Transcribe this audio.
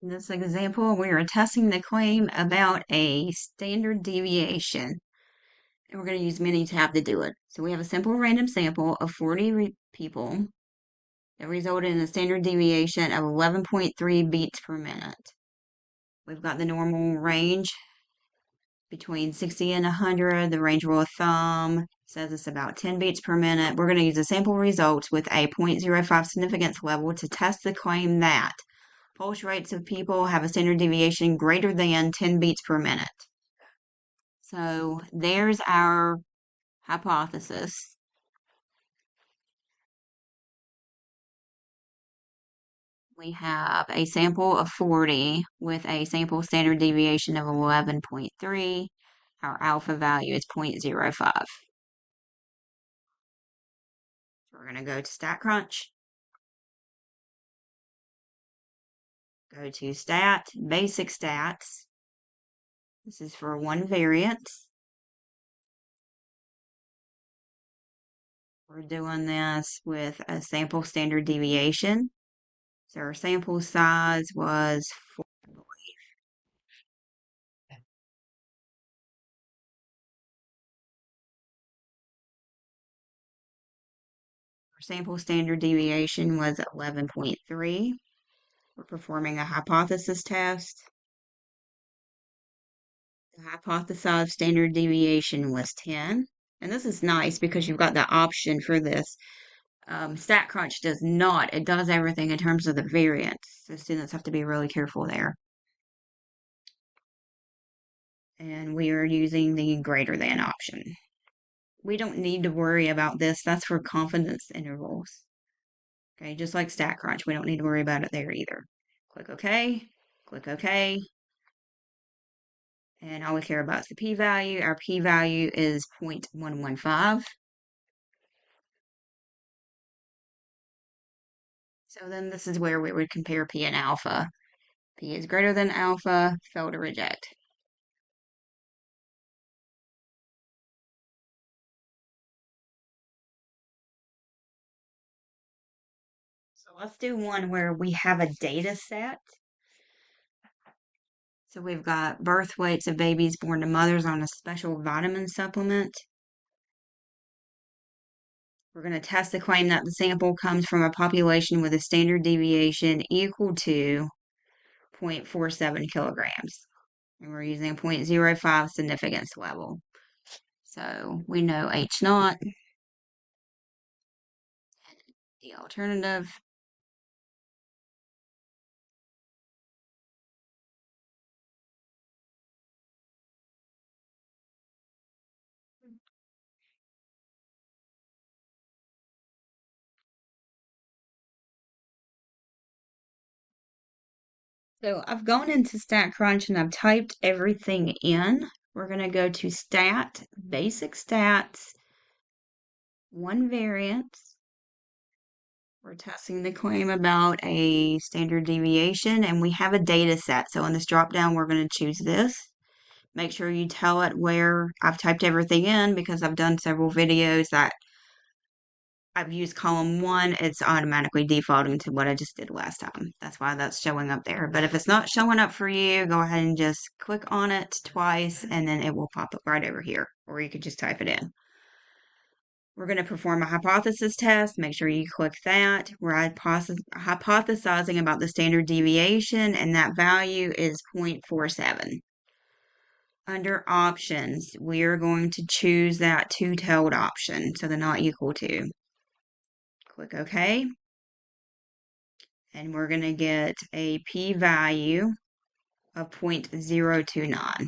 In this example, we are testing the claim about a standard deviation, and we're going to use Minitab to do it. So we have a simple random sample of 40 people that resulted in a standard deviation of 11.3 beats per minute. We've got the normal range between 60 and 100. The range rule of thumb says it's about 10 beats per minute. We're going to use the sample results with a 0.05 significance level to test the claim that pulse rates of people have a standard deviation greater than 10 beats per minute. So there's our hypothesis. We have a sample of 40 with a sample standard deviation of 11.3. Our alpha value is 0.05. So we're going to go to StatCrunch. Go to Stat, Basic Stats. This is for one variance. We're doing this with a sample standard deviation. So our sample size was 4, I believe. Our sample standard deviation was 11.3. We're performing a hypothesis test. The hypothesized standard deviation was 10. And this is nice because you've got the option for this. StatCrunch does not. It does everything in terms of the variance. So students have to be really careful there. And we are using the greater than option. We don't need to worry about this. That's for confidence intervals. Okay, just like StatCrunch, we don't need to worry about it there either. Click OK, click OK. And all we care about is the p-value. Our p-value is 0.115. So then this is where we would compare p and alpha. P is greater than alpha, fail to reject. So let's do one where we have a data set. So we've got birth weights of babies born to mothers on a special vitamin supplement. We're going to test the claim that the sample comes from a population with a standard deviation equal to 0.47 kilograms. And we're using a 0.05 significance level. So we know H naught, the alternative. So I've gone into StatCrunch and I've typed everything in. We're going to go to Stat, Basic Stats, one variance. We're testing the claim about a standard deviation and we have a data set. So in this drop down, we're going to choose this. Make sure you tell it where I've typed everything in because I've done several videos that I've used column 1, it's automatically defaulting to what I just did last time. That's why that's showing up there. But if it's not showing up for you, go ahead and just click on it twice and then it will pop up right over here. Or you could just type it in. We're going to perform a hypothesis test. Make sure you click that. We're hypothesizing about the standard deviation and that value is 0.47. Under options, we are going to choose that two-tailed option, so the not equal to. Click OK. And we're going to get a p-value of 0.029.